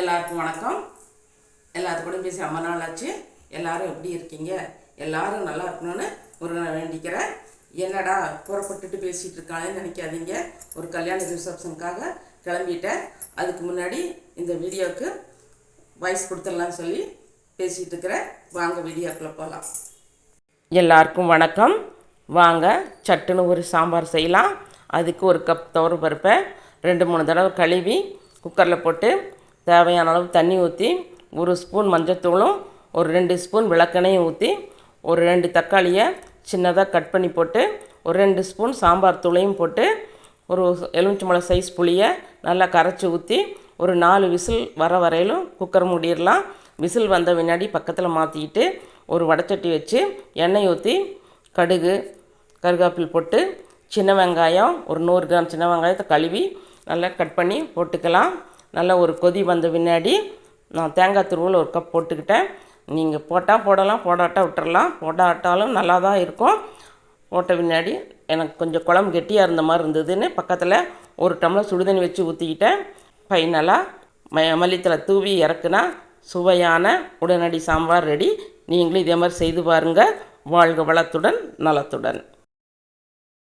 எல்லாருக்கும் வணக்கம். எல்லாத்துக்கூடயும் பேசி ரொம்ப நாள் ஆச்சு. எல்லாரும் எப்படி இருக்கீங்க? எல்லாரும் நல்லா இருக்கணும்னு முருகனை வேண்டிக்கிறேன். என்னடா புறப்பட்டுட்டு பேசிகிட்டு இருக்கானேன்னு நினைக்காதீங்க. ஒரு கல்யாண ரிசப்ஷனுக்காக கிளம்பிட்டேன். அதுக்கு முன்னாடி இந்த வீடியோவுக்கு வாய்ஸ் கொடுத்துடலான்னு சொல்லி பேசிகிட்டு இருக்கிறேன். வாங்க வீடியோக்குள்ளே போகலாம். எல்லாருக்கும் வணக்கம். வாங்க சட்டுன்னு ஒரு சாம்பார் செய்யலாம். அதுக்கு ஒரு கப் துவரம் பருப்பை 2-3 தடவை கழுவி குக்கரில் போட்டு தேவையான அளவு தண்ணி ஊற்றி, 1 ஸ்பூன் மஞ்சத்தூளும் ஒரு 2 ஸ்பூன் விளக்கெண்ணையும் ஊற்றி, ஒரு 2 தக்காளியை சின்னதாக கட் பண்ணி போட்டு, ஒரு 2 ஸ்பூன் சாம்பார் தூளையும் போட்டு, ஒரு எலுமிச்சம்பழம் சைஸ் புளியை நல்லா கரைச்சி ஊற்றி, ஒரு 4 விசில் வர வரையிலும் குக்கர் மூடிடலாம். விசில் வந்த பின்னாடி பக்கத்தில் மாற்றிக்கிட்டு ஒரு வடைச்சட்டி வச்சு எண்ணெய் ஊற்றி கடுகு கருவேப்பிலை போட்டு, சின்ன வெங்காயம் ஒரு 100 கிராம் சின்ன வெங்காயத்தை கழுவி நல்லா கட் பண்ணி போட்டுக்கலாம். நல்லா ஒரு கொதி வந்த பின்னாடி நான் தேங்காய் துருவல் ஒரு கப் போட்டுக்கிட்டேன். நீங்கள் போட்டால் போடலாம், போடாட்டா விட்டுறலாம். போடாட்டாலும் நல்லா தான் இருக்கும். போட்ட பின்னாடி எனக்கு கொஞ்சம் குழம்பு கெட்டியாக இருந்த மாதிரி இருந்ததுன்னு பக்கத்தில் ஒரு டம்ளர் சுடுதண்ணி வச்சு ஊற்றிக்கிட்டேன். ஃபைனலாக மல்லித்தலை தூவி இறக்குனா சுவையான உடனடி சாம்பார் ரெடி. நீங்களும் இதே மாதிரி செய்து பாருங்கள். வாழ்க வளத்துடன் நலத்துடன்.